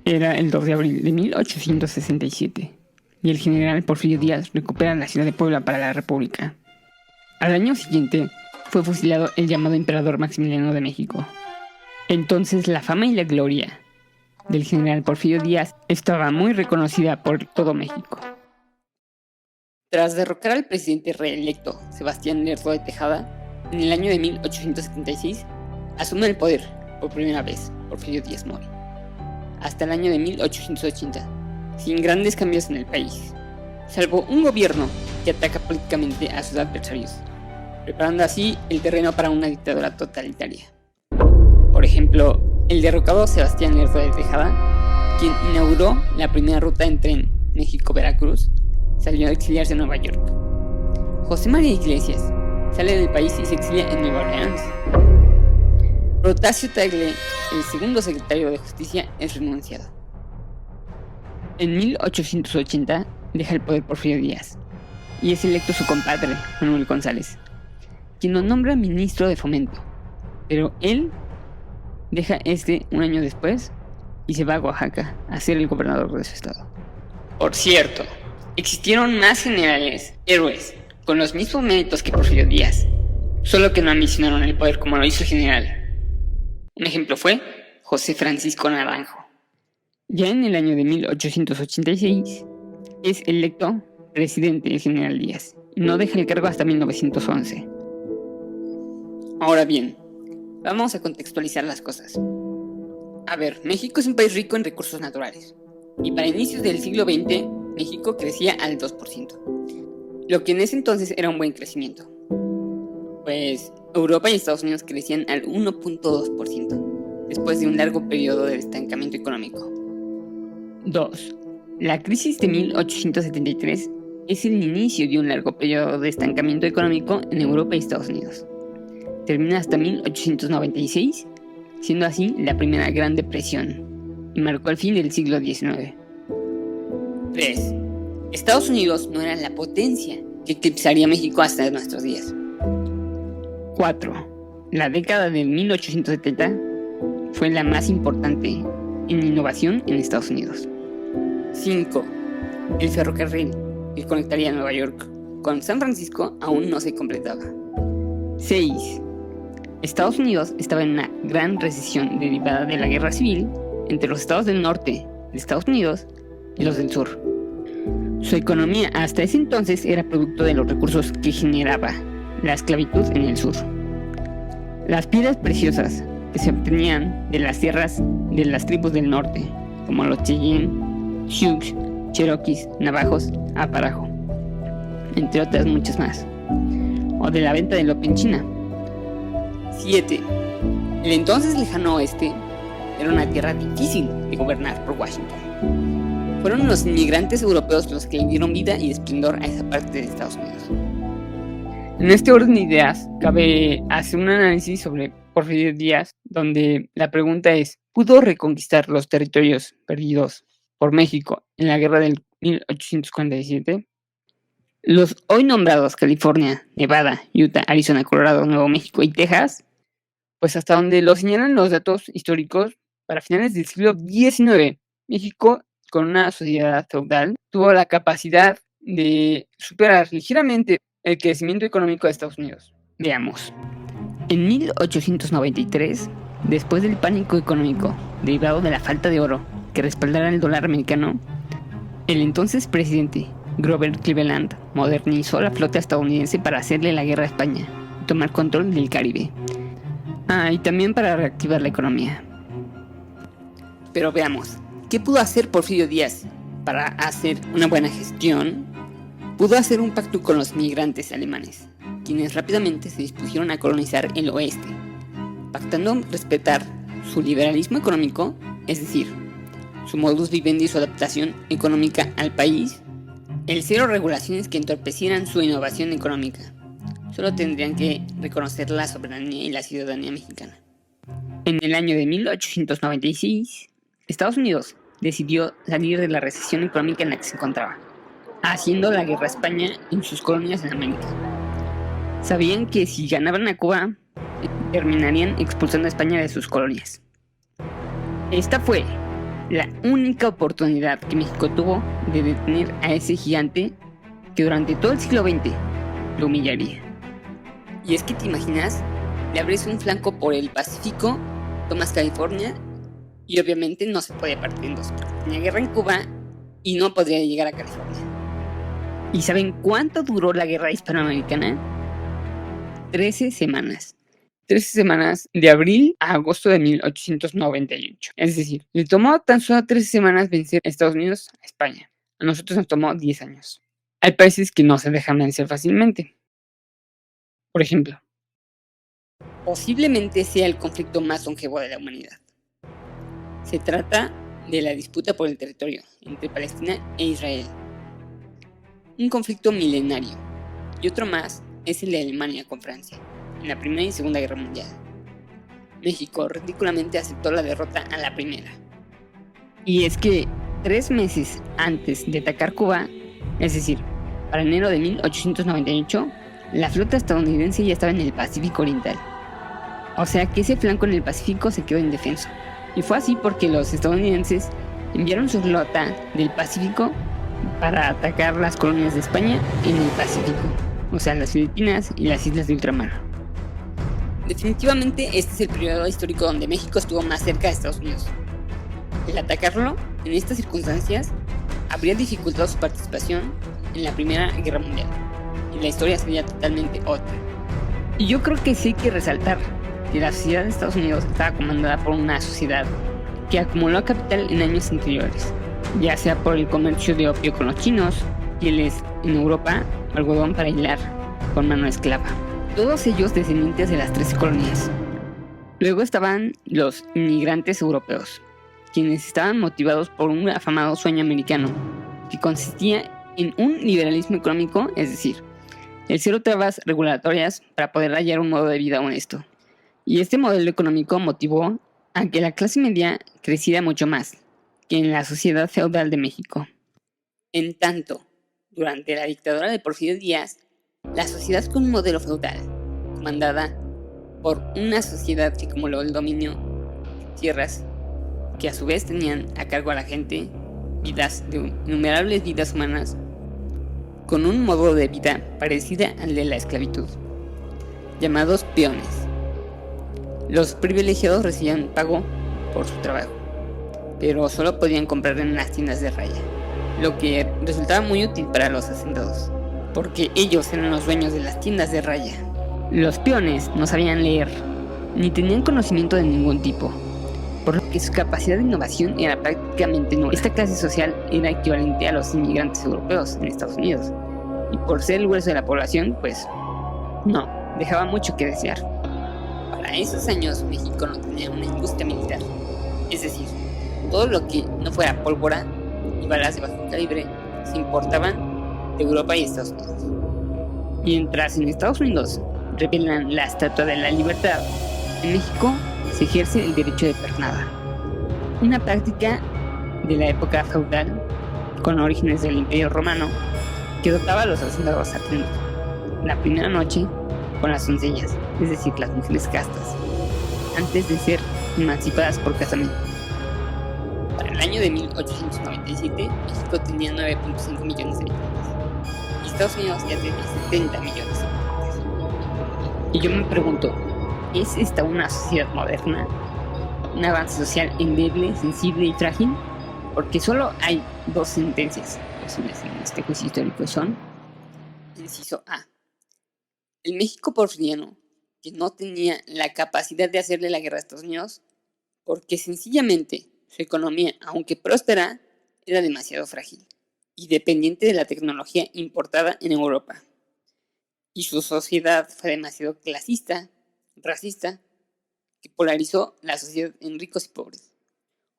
Era el 2 de abril de 1867 y el general Porfirio Díaz recupera la ciudad de Puebla para la República. Al año siguiente fue fusilado el llamado emperador Maximiliano de México. Entonces la fama y la gloria del general Porfirio Díaz estaba muy reconocida por todo México. Tras derrocar al presidente reelecto Sebastián Lerdo de Tejada, en el año de 1876 asume el poder por primera vez Porfirio Díaz Mori, hasta el año de 1880, sin grandes cambios en el país, salvo un gobierno que ataca políticamente a sus adversarios, preparando así el terreno para una dictadura totalitaria. Por ejemplo, el derrocado Sebastián Lerdo de Tejada, quien inauguró la primera ruta en tren México-Veracruz, salió a exiliarse a Nueva York. José María Iglesias sale del país y se exilia en Nueva Orleans. Protasio Tagle, el segundo secretario de Justicia, es renunciado. En 1880 deja el poder Porfirio Díaz y es electo su compadre, Manuel González, quien lo nombra ministro de Fomento, pero él deja un año después y se va a Oaxaca a ser el gobernador de su estado. Por cierto, existieron más generales, héroes, con los mismos méritos que Porfirio Díaz, solo que no ambicionaron el poder como lo hizo el general. Un ejemplo fue José Francisco Naranjo. Ya en el año de 1886 es electo presidente el general Díaz y no deja el cargo hasta 1911. Ahora bien, vamos a contextualizar las cosas. A ver, México es un país rico en recursos naturales y para inicios del siglo XX México crecía al 2%, lo que en ese entonces era un buen crecimiento. Pues Europa y Estados Unidos crecían al 1.2%, después de un largo periodo de estancamiento económico. 2. La crisis de 1873 es el inicio de un largo periodo de estancamiento económico en Europa y Estados Unidos. Termina hasta 1896, siendo así la primera Gran Depresión, y marcó el fin del siglo XIX. 3. Estados Unidos no era la potencia que eclipsaría a México hasta nuestros días. 4. La década de 1870 fue la más importante en innovación en Estados Unidos. 5. El ferrocarril que conectaría Nueva York con San Francisco aún no se completaba. 6. Estados Unidos estaba en una gran recesión derivada de la guerra civil entre los estados del norte de Estados Unidos y los del sur. Su economía hasta ese entonces era producto de los recursos que generaba la esclavitud en el sur. Las piedras preciosas que se obtenían de las tierras de las tribus del norte, como los Cheyenne, Sioux, Cherokees, Navajos, Aparajo, entre otras muchas más, o de la venta del opio en China. 7. El entonces lejano oeste era una tierra difícil de gobernar por Washington. Fueron los inmigrantes europeos los que le dieron vida y esplendor a esa parte de Estados Unidos. En este orden de ideas, cabe hacer un análisis sobre Porfirio Díaz, donde la pregunta es, ¿pudo reconquistar los territorios perdidos por México en la guerra del 1847? Los hoy nombrados California, Nevada, Utah, Arizona, Colorado, Nuevo México y Texas, pues hasta donde lo señalan los datos históricos, para finales del siglo XIX, México, con una sociedad feudal, tuvo la capacidad de superar ligeramente el crecimiento económico de Estados Unidos. Veamos. En 1893, después del pánico económico derivado de la falta de oro que respaldara el dólar americano, el entonces presidente Grover Cleveland modernizó la flota estadounidense para hacerle la guerra a España y tomar control del Caribe. Y también para reactivar la economía. Pero veamos, ¿qué pudo hacer Porfirio Díaz para hacer una buena gestión? Pudo hacer un pacto con los migrantes alemanes, quienes rápidamente se dispusieron a colonizar el oeste, pactando respetar su liberalismo económico, es decir, su modus vivendi y su adaptación económica al país, el cero regulaciones que entorpecieran su innovación económica. Solo tendrían que reconocer la soberanía y la ciudadanía mexicana. En el año de 1896, Estados Unidos decidió salir de la recesión económica en la que se encontraba, haciendo la guerra a España en sus colonias en América. Sabían que si ganaban a Cuba, terminarían expulsando a España de sus colonias. Esta fue la única oportunidad que México tuvo de detener a ese gigante que durante todo el siglo XX lo humillaría. Y es que te imaginas, le abres un flanco por el Pacífico, tomas California y obviamente no se podía partir en dos, porque tenía guerra en Cuba y no podría llegar a California. ¿Y saben cuánto duró la guerra hispanoamericana? 13 semanas. 13 semanas de abril a agosto de 1898. Es decir, le tomó tan solo 13 semanas vencer a Estados Unidos a España. A nosotros nos tomó 10 años. Hay países que no se dejan vencer fácilmente. Por ejemplo, posiblemente sea el conflicto más longevo de la humanidad. Se trata de la disputa por el territorio entre Palestina e Israel. Un conflicto milenario. Y otro más es el de Alemania con Francia, en la Primera y Segunda Guerra Mundial. México ridículamente aceptó la derrota a la primera. Y es que 3 meses antes de atacar Cuba, es decir, para enero de 1898, la flota estadounidense ya estaba en el Pacífico Oriental. O sea que ese flanco en el Pacífico se quedó indefenso. Y fue así porque los estadounidenses enviaron su flota del Pacífico para atacar las colonias de España en el Pacífico, o sea, las Filipinas y las islas de ultramar. Definitivamente este es el periodo histórico donde México estuvo más cerca de Estados Unidos. El atacarlo en estas circunstancias habría dificultado su participación en la Primera Guerra Mundial, y la historia sería totalmente otra. Y yo creo que sí hay que resaltar que la sociedad de Estados Unidos estaba comandada por una sociedad que acumuló capital en años anteriores, ya sea por el comercio de opio con los chinos, pieles en Europa, algodón para hilar con mano esclava. Todos ellos descendientes de las 13 colonias. Luego estaban los inmigrantes europeos, quienes estaban motivados por un afamado sueño americano, que consistía en un liberalismo económico, es decir, el cero trabas regulatorias para poder hallar un modo de vida honesto. Y este modelo económico motivó a que la clase media creciera mucho más que en la sociedad feudal de México. En tanto, durante la dictadura de Porfirio Díaz, la sociedad con un modelo feudal, comandada por una sociedad que acumuló el dominio de tierras, que a su vez tenían a cargo a la gente, vidas de innumerables vidas humanas, con un modo de vida parecido al de la esclavitud, llamados peones. Los privilegiados recibían pago por su trabajo, pero solo podían comprar en las tiendas de raya, lo que resultaba muy útil para los hacendados, porque ellos eran los dueños de las tiendas de raya. Los peones no sabían leer, ni tenían conocimiento de ningún tipo, por lo que su capacidad de innovación era prácticamente nula. Esta clase social era equivalente a los inmigrantes europeos en Estados Unidos, y por ser el grueso de la población, pues no, dejaba mucho que desear. Para esos años México no tenía una industria militar, es decir, todo lo que no fuera pólvora y balas de bajo calibre se importaban de Europa y Estados Unidos. Mientras en Estados Unidos revelan la Estatua de la Libertad, en México se ejerce el derecho de pernada, una práctica de la época feudal con orígenes del Imperio Romano que dotaba a los hacendados a tener la primera noche con las doncellas, es decir, las mujeres castas, antes de ser emancipadas por casamiento. Para el año de 1897, México tenía 9.5 millones de habitantes y Estados Unidos ya tenía 70 millones de habitantes. Y yo me pregunto, ¿es esta una sociedad moderna? ¿Un avance social endeble, sensible y frágil? Porque solo hay 2 sentencias posibles en este juicio histórico. Son: inciso A, el México porfiriano, que no tenía la capacidad de hacerle la guerra a Estados Unidos, porque sencillamente su economía, aunque próspera, era demasiado frágil y dependiente de la tecnología importada en Europa. Y su sociedad fue demasiado clasista, racista, que polarizó la sociedad en ricos y pobres.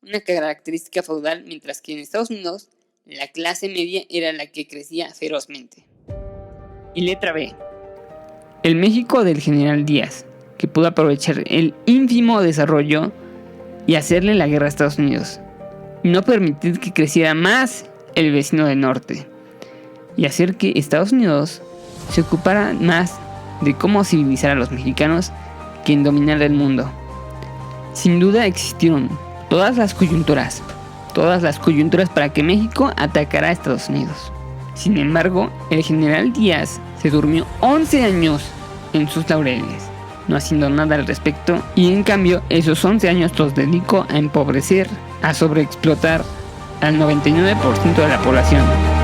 Una característica feudal, mientras que en Estados Unidos la clase media era la que crecía ferozmente. Y letra B, el México del general Díaz, que pudo aprovechar el ínfimo desarrollo y hacerle la guerra a Estados Unidos, y no permitir que creciera más el vecino del norte, y hacer que Estados Unidos se ocupara más de cómo civilizar a los mexicanos que en dominar el mundo. Sin duda existieron todas las coyunturas todas las coyunturas para que México atacara a Estados Unidos. Sin embargo, el general Díaz se durmió 11 años en sus laureles, no haciendo nada al respecto, y en cambio esos 11 años los dedicó a empobrecer, a sobreexplotar al 99% de la población.